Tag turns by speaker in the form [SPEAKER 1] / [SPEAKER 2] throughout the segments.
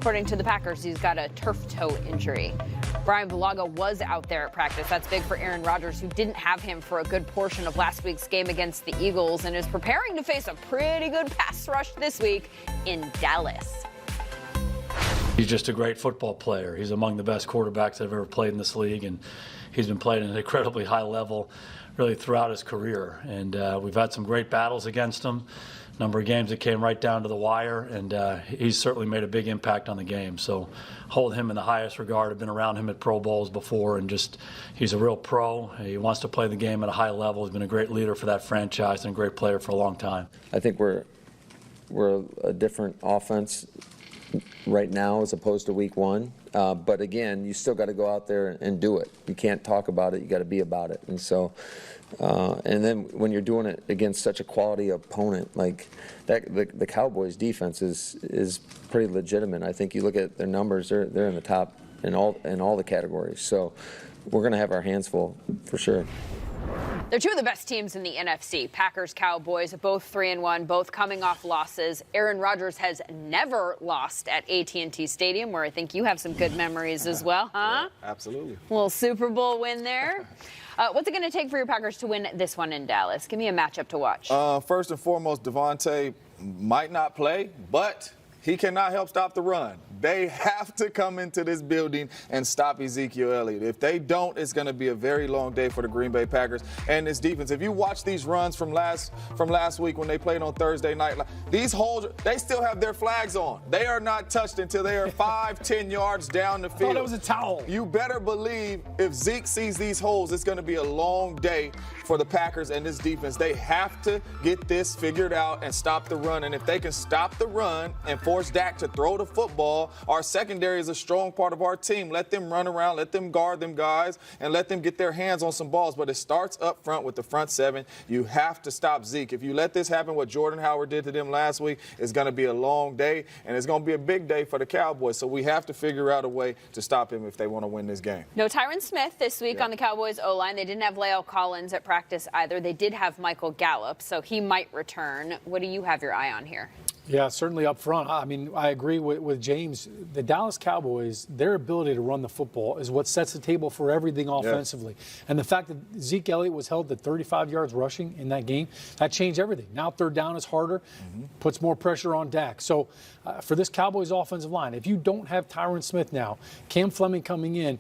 [SPEAKER 1] According to the Packers, he's got a turf toe injury. Brian Bulaga was out there at practice. That's big for Aaron Rodgers, who didn't have him for a good portion of last week's game against the Eagles and is preparing to face a pretty good pass rush this week in Dallas.
[SPEAKER 2] He's just a great football player. He's among the best quarterbacks that have ever played in this league, and he's been playing at an incredibly high level really throughout his career. And we've had some great battles against him, a number of games that came right down to the wire, and he's certainly made a big impact on the game. So hold him in the highest regard. I've been around him at Pro Bowls before, and just he's a real pro. He wants to play the game at a high level. He's been a great leader for that franchise and a great player for a long time.
[SPEAKER 3] I think we're a different offense right now as opposed to week one. But again, you still got to go out there and do it. You can't talk about it. You got to be about it. And so, and then when you're doing it against such a quality opponent like that, the Cowboys defense is pretty legitimate. I think you look at their numbers; they're in the top in all the categories. So we're going to have our hands full for sure.
[SPEAKER 1] They're two of the best teams in the NFC. Packers, Cowboys, both 3-1, both coming off losses. Aaron Rodgers has never lost at AT&T Stadium, where I think you have some good memories as well, huh?
[SPEAKER 4] Yeah, absolutely.
[SPEAKER 1] A little Super Bowl win there. What's it going to take for your Packers to win this one in Dallas? Give me a matchup to watch.
[SPEAKER 4] First and foremost, Devontae might not play, but he cannot help stop the run. They have to come into this building and stop Ezekiel Elliott. If they don't, it's going to be a very long day for the Green Bay Packers and this defense. If you watch these runs from last week when they played on Thursday night, these holes, they still have their flags on. They are not touched until they are 5-10 yards down the field.
[SPEAKER 5] I thought it was a towel.
[SPEAKER 4] You better believe if Zeke sees these holes, it's going to be a long day for the Packers and this defense. They have to get this figured out and stop the run. And if they can stop the run and force Dak to throw the football, our secondary is a strong part of our team. Let them run around, let them guard them guys, and let them get their hands on some balls. But it starts up front with the front seven. You have to stop Zeke. If you let this happen, what Jordan Howard did to them last week, is going to be a long day, and it's going to be a big day for the Cowboys. So we have to figure out a way to stop him if they want to win this game.
[SPEAKER 1] No Tyron Smith this week on the Cowboys O-line. They didn't have La'el Collins at practice either. They did have Michael Gallup, so he might return. What do you have your eye on here?
[SPEAKER 5] Yeah, certainly up front. I mean, I agree with James. The Dallas Cowboys, their ability to run the football is what sets the table for everything offensively. Yeah. And the fact that Zeke Elliott was held to 35 yards rushing in that game, that changed everything. Now third down is harder, puts more pressure on Dak. So for this Cowboys offensive line, if you don't have Tyron Smith now, Cam Fleming coming in,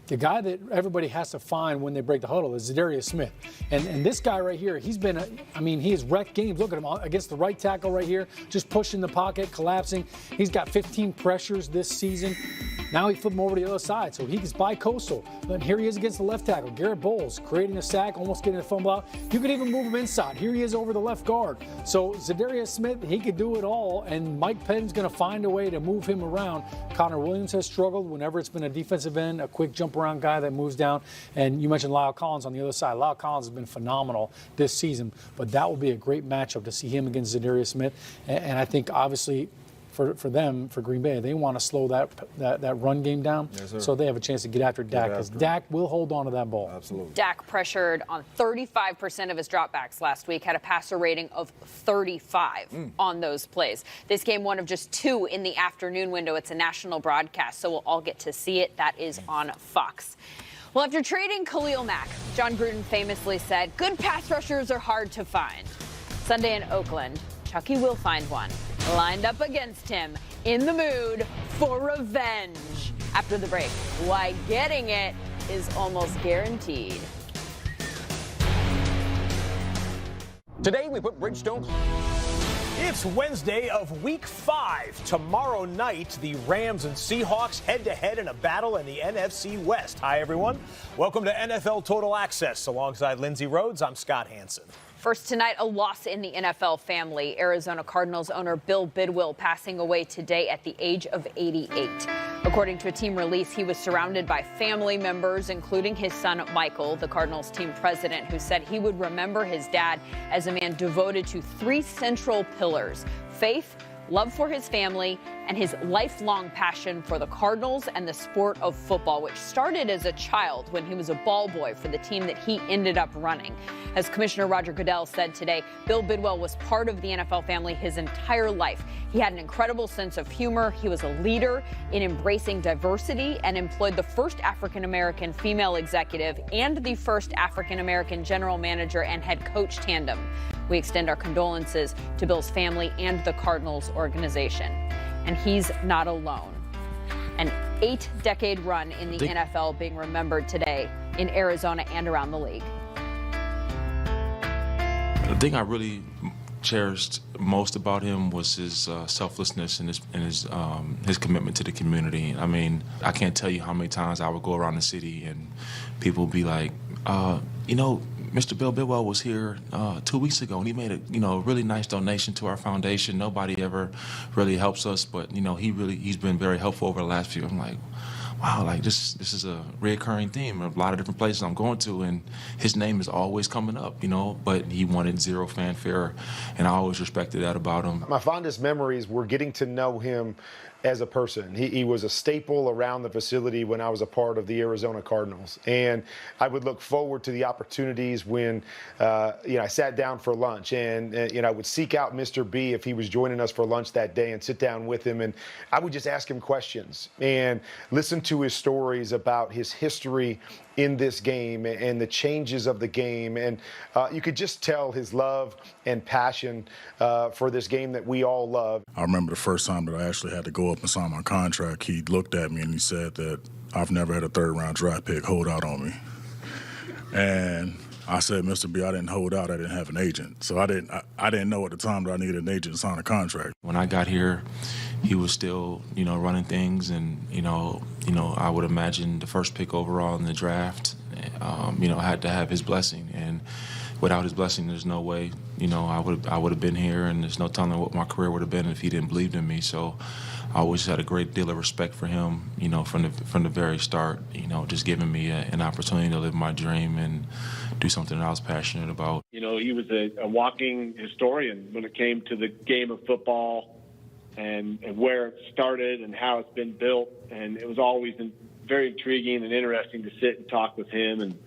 [SPEAKER 5] the guy that everybody has to find when they break the huddle is Zadarius Smith. And this guy right here, he's been, he has wrecked games. Look at him against the right tackle right here, just pushing the pocket, collapsing. He's got 15 pressures this season. Now he flipped him over to the other side, so he's bi-coastal. Then here he is against the left tackle, Garrett Bowles, creating a sack, almost getting a fumble out. You could even move him inside. Here he is over the left guard. So Zadarius Smith, he could do it all, and Mike Penn's going to find a way to move him around. Connor Williams has struggled whenever it's been a defensive end, a quick jump around guy that moves down. And you mentioned La'el Collins on the other side. La'el Collins has been phenomenal this season, but that will be a great matchup to see him against Zadarius Smith. And I think obviously for them, for Green Bay, they want to slow that run game down, so they have a chance to get after Dak, because Dak will hold on to that ball.
[SPEAKER 4] Absolutely.
[SPEAKER 1] Dak pressured on 35% of his dropbacks last week, had a passer rating of 35 on those plays. This game, one of just 2 in the afternoon window. It's a national broadcast, so we'll all get to see it. That is on Fox. Well, after trading Khalil Mack, John Gruden famously said, good pass rushers are hard to find. Sunday in Oakland, Chucky will find one. Lined up against him, in the mood for revenge. After the break, why getting it is almost guaranteed.
[SPEAKER 6] Today we put Bridgestone.
[SPEAKER 7] It's Wednesday of Week 5. Tomorrow night, the Rams and Seahawks head-to-head in a battle in the NFC West. Hi, everyone. Welcome to NFL Total Access. Alongside Lindsey Rhodes, I'm Scott Hansen.
[SPEAKER 1] First tonight, a loss in the NFL family. Arizona Cardinals owner Bill Bidwill passing away today at the age of 88. According to a team release, he was surrounded by family members, including his son Michael, the Cardinals team president, who said he would remember his dad as a man devoted to 3 central pillars: faith, love for his family, and his lifelong passion for the Cardinals and the sport of football, which started as a child when he was a ball boy for the team that he ended up running. As Commissioner Roger Goodell said today, Bill Bidwill was part of the NFL family his entire life. He had an incredible sense of humor. He was a leader in embracing diversity and employed the first African-American female executive and the first African-American general manager and head coach tandem. We extend our condolences to Bill's family and the Cardinals organization. And he's not alone. An 8-decade run in the NFL being remembered today in Arizona and around the league.
[SPEAKER 8] The thing I really cherished most about him was his selflessness and his commitment to the community. I mean, I can't tell you how many times I would go around the city and people would be like, Mr. Bill Bidwill was here 2 weeks ago, and he made a really nice donation to our foundation. Nobody ever really helps us, but he's been very helpful over the last few. I'm like, wow, like this is a reoccurring theme of a lot of different places I'm going to, and his name is always coming up, but he wanted zero fanfare, and I always respected that about him.
[SPEAKER 9] My fondest memories were getting to know him as a person. He was a staple around the facility when I was a part of the Arizona Cardinals. And I would look forward to the opportunities when, I sat down for lunch and, I would seek out Mr. B if he was joining us for lunch that day and sit down with him. And I would just ask him questions and listen to his stories about his history in this game and the changes of the game. And you could just tell his love and passion for this game that we all love.
[SPEAKER 10] I remember the first time that I actually had to go up and sign my contract, he looked at me and he said that I've never had a third-round draft pick hold out on me. And I said, Mr. B, I didn't hold out. I didn't have an agent. So I didn't know at the time that I needed an agent to sign a contract.
[SPEAKER 8] When I got here, he was still, running things, and, I would imagine the first pick overall in the draft, had to have his blessing. And without his blessing, there's no way, I would have been here, and there's no telling what my career would have been if he didn't believe in me. So I always had a great deal of respect for him, from the very start, just giving me an opportunity to live my dream and do something that I was passionate about.
[SPEAKER 11] He was a walking historian when it came to the game of football and where it started and how it's been built. And it was always very intriguing and interesting to sit and talk with him. And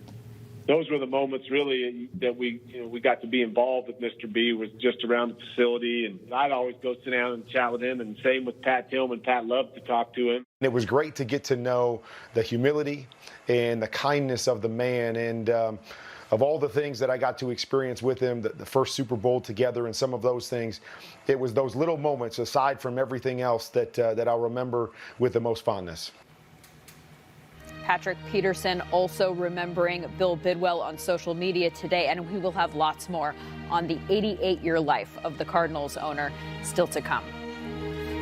[SPEAKER 11] those were the moments really that we got to be involved with Mr. B, was just around the facility. And I'd always go sit down and chat with him, and same with Pat Tillman. Pat loved to talk to him.
[SPEAKER 9] It was great to get to know the humility and the kindness of the man. And of all the things that I got to experience with him, the first Super Bowl together and some of those things, it was those little moments, aside from everything else, that I'll remember with the most fondness.
[SPEAKER 1] Patrick Peterson also remembering Bill Bidwill on social media today, and we will have lots more on the 88-year life of the Cardinals owner still to come.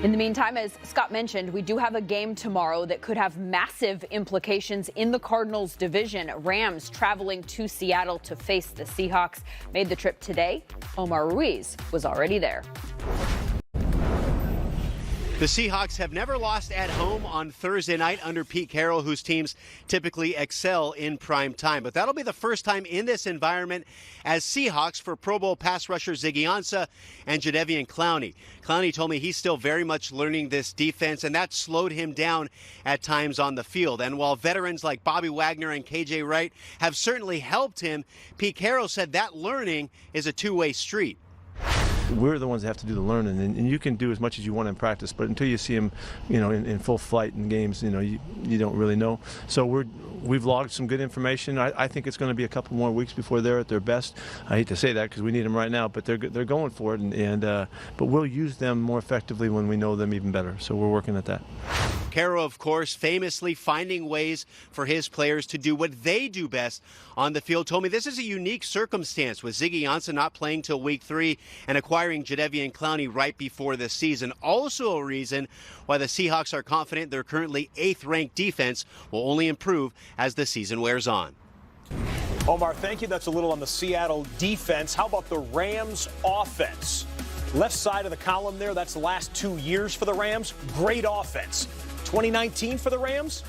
[SPEAKER 1] In the meantime, as Scott mentioned, we do have a game tomorrow that could have massive implications in the Cardinals division. Rams traveling to Seattle to face the Seahawks. Made the trip today. Omar Ruiz was already there.
[SPEAKER 12] The Seahawks have never lost at home on Thursday night under Pete Carroll, whose teams typically excel in prime time. But that'll be the first time in this environment as Seahawks for Pro Bowl pass rusher Ziggy Ansah and Jadeveon Clowney. Clowney told me he's still very much learning this defense, and that slowed him down at times on the field. And while veterans like Bobby Wagner and KJ Wright have certainly helped him, Pete Carroll said that learning is a two-way street.
[SPEAKER 13] We're the ones that have to do the learning, and you can do as much as you want in practice, but until you see them, in full flight in games, you don't really know. So we've logged some good information. I think it's going to be a couple more weeks before they're at their best. I hate to say that because we need them right now, but they're going for it, but we'll use them more effectively when we know them even better. So we're working at that.
[SPEAKER 12] Carroll, of course, famously finding ways for his players to do what they do best on the field, told me this is a unique circumstance with Ziggy Ansah not playing till week 3 and acquiring Jadeveon Clowney right before the season. Also a reason why the Seahawks are confident their currently 8th-ranked defense will only improve as the season wears on.
[SPEAKER 7] Omar, thank you. That's a little on the Seattle defense. How about the Rams offense? Left side of the column there, that's the last 2 years for the Rams. Great offense. 2019 for the Rams,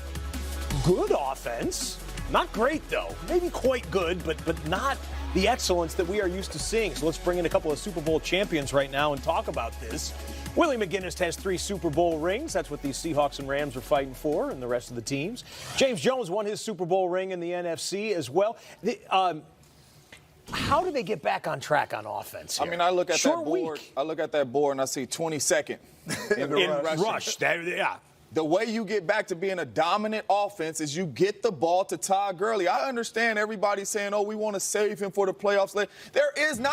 [SPEAKER 7] good offense. Not great, though. Maybe quite good, but not the excellence that we are used to seeing. So let's bring in a couple of Super Bowl champions right now and talk about this. Willie McGinnis has 3 Super Bowl rings. That's what these Seahawks and Rams are fighting for, and the rest of the teams. James Jones won his Super Bowl ring in the NFC as well. How do they get back on track on offense here?
[SPEAKER 4] I mean, I look at
[SPEAKER 7] Short
[SPEAKER 4] that board.
[SPEAKER 7] week.
[SPEAKER 4] I look at that board and I see 22nd in the
[SPEAKER 7] rush. Yeah.
[SPEAKER 4] The way you get back to being a dominant offense is you get the ball to Todd Gurley. I understand everybody saying, oh, we want to save him for the playoffs. There is not